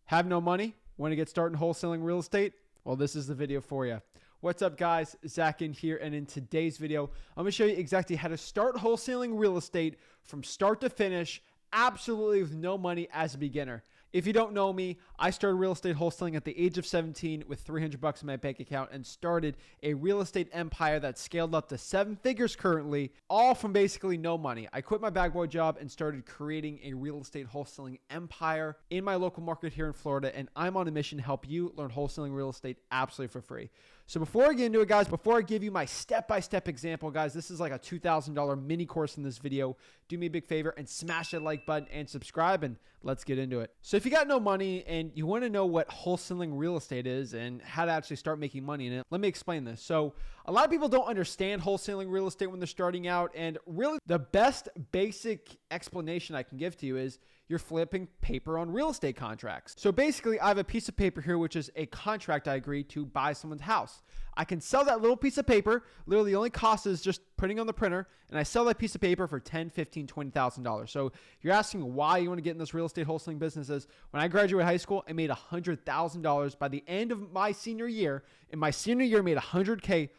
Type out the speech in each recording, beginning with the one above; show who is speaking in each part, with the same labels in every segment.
Speaker 1: Have no money? Want to get started in wholesaling real estate? Well, this is the video for you. What's up, guys? Zach Ginn here, and in today's video, I'm going to show you exactly how to start wholesaling real estate from start to finish, absolutely with no money as a beginner. If you don't know me, I started real estate wholesaling at the age of 17 with $300 in my bank account and started a real estate empire that scaled up to 7 figures currently, all from basically no money. I quit my bag boy job and started creating a real estate wholesaling empire in my local market here in Florida, and I'm on a mission to help you learn wholesaling real estate absolutely for free. So before I get into it, guys, before I give you my step-by-step example, guys, this is like a $2,000 mini course in this video. Do me a big favor and smash that like button and subscribe, and let's get into it. So if you got no money and you want to know what wholesaling real estate is and how to actually start making money in it, let me explain this. So a lot of people don't understand wholesaling real estate when they're starting out, and really the best basic explanation I can give to you is you're flipping paper on real estate contracts. So basically, I have a piece of paper here, which is a contract I agreed to buy someone's house. I can sell that little piece of paper. Literally, the only cost is just putting on the printer, and I sell that piece of paper for $10,000, $15,000, $20,000. So you're asking why you want to get in this real estate wholesaling business. Is when I graduated high school, I made $100,000 by the end of my senior year. In my senior year, I made $100K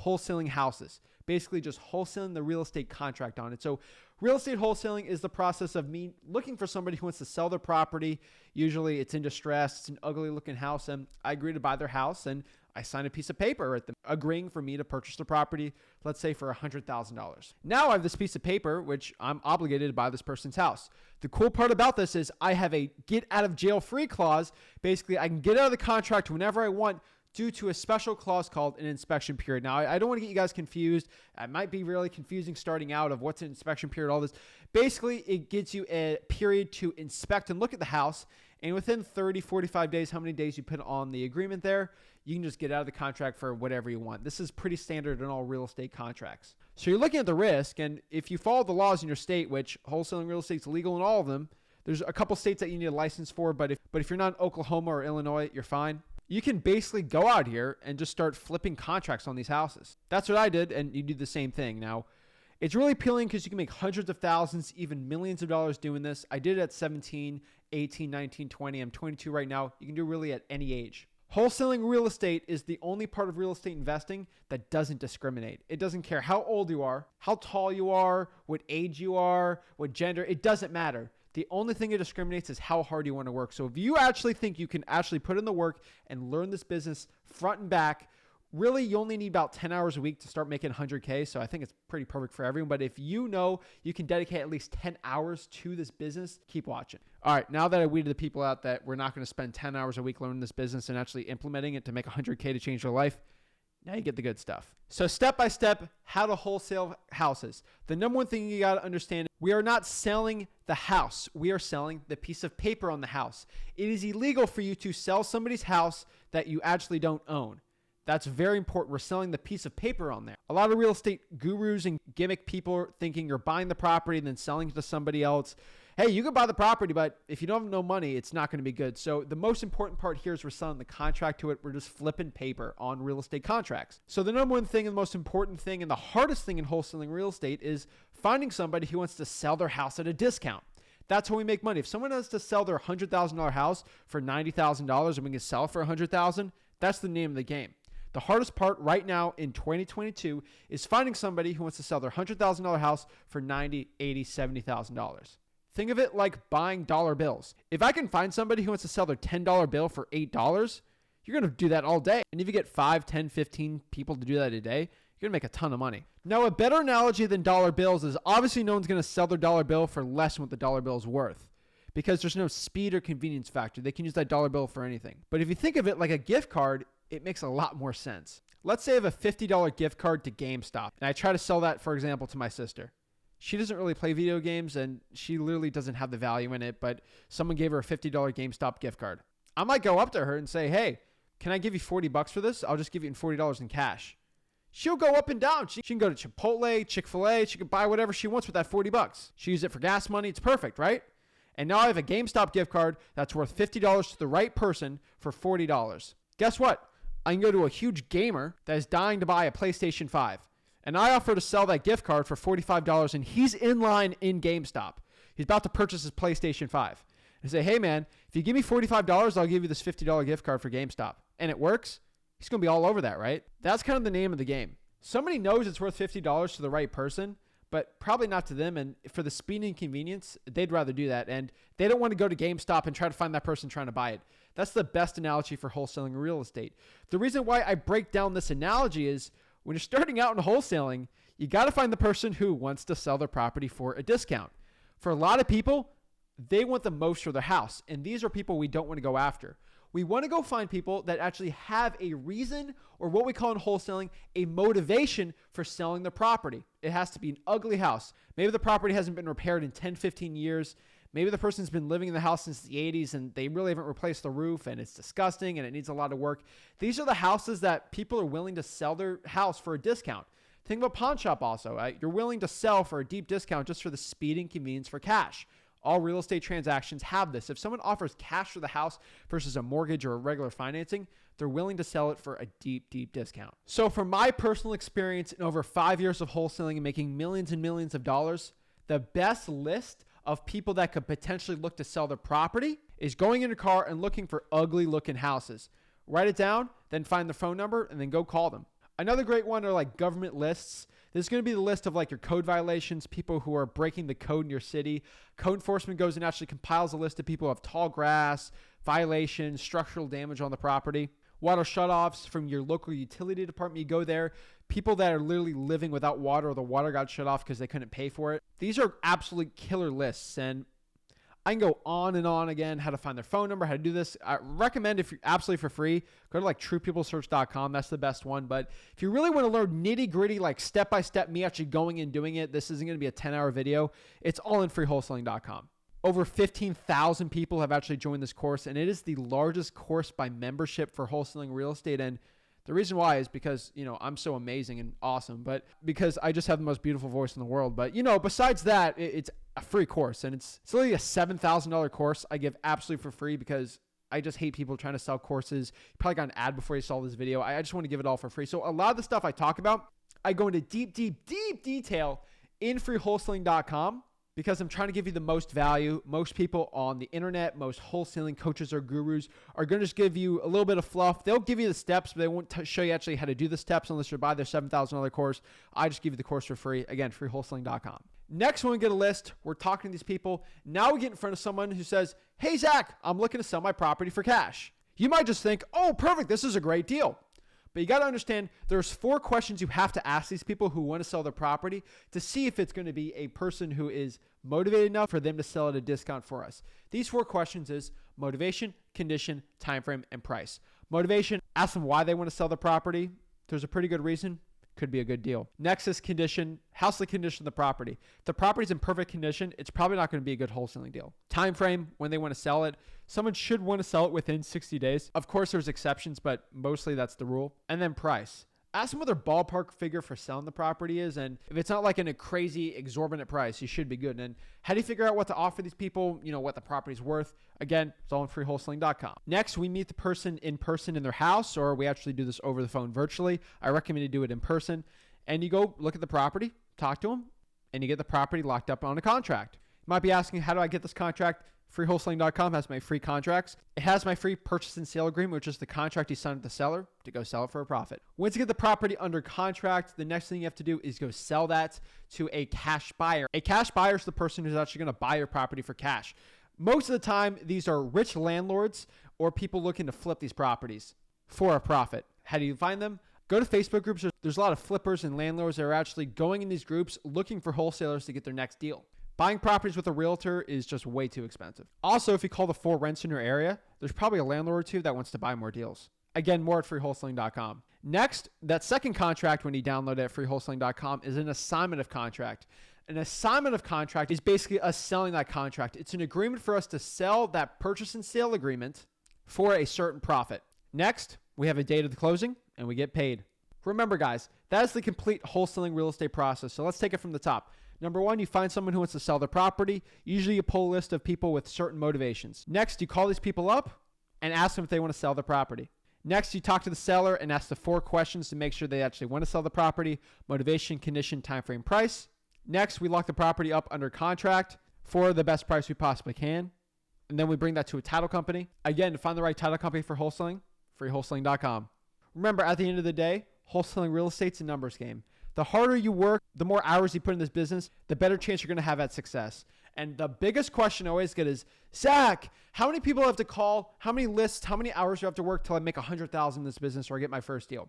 Speaker 1: wholesaling houses, basically just wholesaling the real estate contract on it. So real estate wholesaling is the process of me looking for somebody who wants to sell their property. Usually it's in distress, it's an ugly looking house, and I agree to buy their house, and I sign a piece of paper at them agreeing for me to purchase the property, let's say for $100,000. Now I have this piece of paper, which I'm obligated to buy this person's house. The cool part about this is I have a get out of jail free clause. Basically, I can get out of the contract whenever I want due to a special clause called an inspection period. Now, I don't want to get you guys confused. It might be really confusing starting out of what's an inspection period, all this. Basically, it gives you a period to inspect and look at the house. And within 30, 45 days, how many days you put on the agreement there, you can just get out of the contract for whatever you want. This is pretty standard in all real estate contracts. So you're looking at the risk, and if you follow the laws in your state, which wholesaling real estate is legal in all of them, there's a couple states that you need a license for, but if you're not in Oklahoma or Illinois, you're fine. You can basically go out here and just start flipping contracts on these houses. That's what I did, and you do the same thing. Now, it's really appealing because you can make hundreds of thousands, even millions of dollars doing this. I did it at 17, 18, 19, 20. I'm 22 right now. You can do really at any age. Wholesaling real estate is the only part of real estate investing that doesn't discriminate. It doesn't care how old you are, how tall you are, what age you are, what gender. It doesn't matter. The only thing it discriminates is how hard you want to work. So if you actually think you can actually put in the work and learn this business front and back, really you only need about 10 hours a week to start making 100K. So I think it's pretty perfect for everyone. But if you know you can dedicate at least 10 hours to this business, keep watching. All right, now that I weeded the people out that we're not going to spend 10 hours a week learning this business and actually implementing it to make 100K to change their life, now you get the good stuff. So step by step, how to wholesale houses. The number one thing you got to understand, we are not selling the house. We are selling the piece of paper on the house. It is illegal for you to sell somebody's house that you actually don't own. That's very important. We're selling the piece of paper on there. A lot of real estate gurus and gimmick people are thinking you're buying the property and then selling it to somebody else. Hey, you can buy the property, but if you don't have no money, it's not going to be good. So the most important part here is we're selling the contract to it. We're just flipping paper on real estate contracts. So the number one thing and the most important thing and the hardest thing in wholesaling real estate is finding somebody who wants to sell their house at a discount. That's how we make money. If someone has to sell their $100,000 house for $90,000 and we can sell it for $100,000, that's the name of the game. The hardest part right now in 2022 is finding somebody who wants to sell their $100,000 house for $90,000, $80,000, $70,000. Think of it like buying dollar bills. If I can find somebody who wants to sell their $10 bill for $8, you're going to do that all day. And if you get 5, 10, 15 people to do that a day, you're going to make a ton of money. Now, a better analogy than dollar bills is obviously no one's going to sell their dollar bill for less than what the dollar bill is worth because there's no speed or convenience factor. They can use that dollar bill for anything. But if you think of it like a gift card, it makes a lot more sense. Let's say I have a $50 gift card to GameStop, and I try to sell that, for example, to my sister. She doesn't really play video games, and she literally doesn't have the value in it, but someone gave her a $50 GameStop gift card. I might go up to her and say, hey, can I give you $40 for this? I'll just give you $40 in cash. She'll go up and down. She can go to Chipotle, Chick-fil-A. She can buy whatever she wants with that $40. She used it for gas money. It's perfect, right? And now I have a GameStop gift card that's worth $50 to the right person for $40. Guess what? I can go to a huge gamer that is dying to buy a PlayStation 5. And I offer to sell that gift card for $45, and he's in line in GameStop. He's about to purchase his PlayStation 5. and say, hey man, if you give me $45, I'll give you this $50 gift card for GameStop. And it works, he's going to be all over that, right? That's kind of the name of the game. Somebody knows it's worth $50 to the right person, but probably not to them. And for the speed and convenience, they'd rather do that. And they don't want to go to GameStop and try to find that person trying to buy it. That's the best analogy for wholesaling real estate. The reason why I break down this analogy is when you're starting out in wholesaling, you got to find the person who wants to sell their property for a discount. For a lot of people, they want the most for their house. And these are people we don't want to go after. We want to go find people that actually have a reason, or what we call in wholesaling, a motivation for selling the property. It has to be an ugly house. Maybe the property hasn't been repaired in 10, 15 years. Maybe the person's been living in the house since the 80s and they really haven't replaced the roof and it's disgusting and it needs a lot of work. These are the houses that people are willing to sell their house for a discount. Think of a pawn shop also. Right? You're willing to sell for a deep discount just for the speed and convenience for cash. All real estate transactions have this. If someone offers cash for the house versus a mortgage or a regular financing, they're willing to sell it for a deep, deep discount. So from my personal experience in over 5 years of wholesaling and making millions and millions of dollars, the best list of people that could potentially look to sell their property is going in a car and looking for ugly looking houses. Write it down, then find the phone number and then go call them. Another great one are like government lists. This is going to be the list of like your code violations, people who are breaking the code in your city. Code enforcement goes and actually compiles a list of people who have tall grass, violations, structural damage on the property. Water shutoffs from your local utility department. You go there. People that are literally living without water or the water got shut off because they couldn't pay for it. These are absolute killer lists. And I can go on and on again, how to find their phone number, how to do this. I recommend, if you're absolutely for free, go to like truepeoplesearch.com. That's the best one. But if you really want to learn nitty gritty, like step-by-step, me actually going and doing it, this isn't going to be a 10-hour video. It's all in freewholesaling.com. Over 15,000 people have actually joined this course, and it is the largest course by membership for wholesaling real estate. And the reason why is because, I'm so amazing and awesome, but because I just have the most beautiful voice in the world. But, besides that, it's a free course, and it's literally a $7,000 course I give absolutely for free because I just hate people trying to sell courses. You probably got an ad before you saw this video. I just want to give it all for free. So a lot of the stuff I talk about, I go into deep, deep, deep detail in freewholesaling.com. Because I'm trying to give you the most value. Most people on the internet, most wholesaling coaches or gurus are going to just give you a little bit of fluff. They'll give you the steps, but they won't show you actually how to do the steps unless you buy their $7,000 course. I just give you the course for free. Again, freewholesaling.com. Next, when we get a list, we're talking to these people. Now we get in front of someone who says, hey, Zach, I'm looking to sell my property for cash. You might just think, oh, perfect. This is a great deal. But you got to understand there's 4 questions you have to ask these people who want to sell their property to see if it's going to be a person who is motivated enough for them to sell at a discount for us. These 4 questions is motivation, condition, time frame, and price. Motivation, ask them why they want to sell the property. If there's a pretty good reason, could be a good deal. Next is condition. How's the condition of the property? If the property's in perfect condition, it's probably not going to be a good wholesaling deal. Time frame, when they want to sell it. Someone should want to sell it within 60 days. Of course, there's exceptions, but mostly that's the rule. And then price. Ask them what their ballpark figure for selling the property is. And if it's not like in a crazy exorbitant price, you should be good. And how do you figure out what to offer these people? What the property's worth. Again, it's all on freewholesaling.com. Next, we meet the person in their house, or we actually do this over the phone virtually. I recommend you do it in person. And you go look at the property, talk to them, and you get the property locked up on a contract. You might be asking, how do I get this contract? Freewholesaling.com has my free contracts. It has my free purchase and sale agreement, which is the contract you sign with the seller to go sell it for a profit. Once you get the property under contract, the next thing you have to do is go sell that to a cash buyer. A cash buyer is the person who's actually going to buy your property for cash. Most of the time, these are rich landlords or people looking to flip these properties for a profit. How do you find them? Go to Facebook groups. There's a lot of flippers and landlords that are actually going in these groups looking for wholesalers to get their next deal. Buying properties with a realtor is just way too expensive. Also, if you call the 4 rents in your area, there's probably a landlord or two that wants to buy more deals. Again, more at freewholesaling.com. Next, that second contract when you download it at freewholesaling.com is an assignment of contract. An assignment of contract is basically us selling that contract. It's an agreement for us to sell that purchase and sale agreement for a certain profit. Next, we have a date of the closing and we get paid. Remember, guys, that is the complete wholesaling real estate process. So let's take it from the top. Number 1, you find someone who wants to sell their property. Usually you pull a list of people with certain motivations. Next, you call these people up and ask them if they want to sell their property. Next, you talk to the seller and ask the 4 questions to make sure they actually want to sell the property: motivation, condition, time frame, price. Next, we lock the property up under contract for the best price we possibly can. And then we bring that to a title company. Again, to find the right title company for wholesaling, freewholesaling.com. Remember, at the end of the day, wholesaling real estate's a numbers game. The harder you work, the more hours you put in this business, the better chance you're going to have at success. And the biggest question I always get is, Zach, how many people I have to call? How many lists? How many hours do I have to work till I make $100,000 in this business or I get my first deal?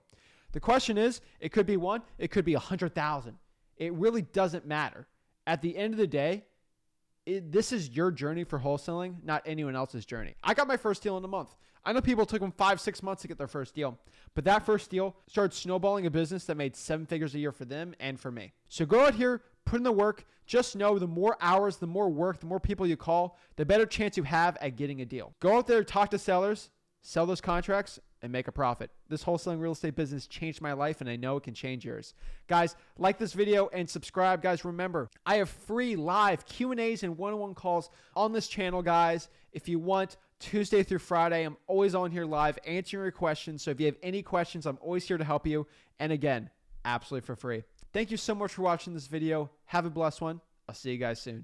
Speaker 1: The question is, it could be one, it could be 100,000. It really doesn't matter. At the end of the day, this is your journey for wholesaling, not anyone else's journey. I got my first deal in a month. I know people took them 5-6 months to get their first deal, but that first deal started snowballing a business that made 7 figures a year for them and for me. So go out here, put in the work. Just know the more hours, the more work, the more people you call, the better chance you have at getting a deal. Go out there, talk to sellers, sell those contracts, and make a profit. This wholesaling real estate business changed my life, and I know it can change yours. Guys, like this video and subscribe. Guys, remember, I have free live Q&As and one-on-one calls on this channel, guys. If you want, Tuesday through Friday, I'm always on here live answering your questions. So if you have any questions, I'm always here to help you. And again, absolutely for free. Thank you so much for watching this video. Have a blessed one. I'll see you guys soon.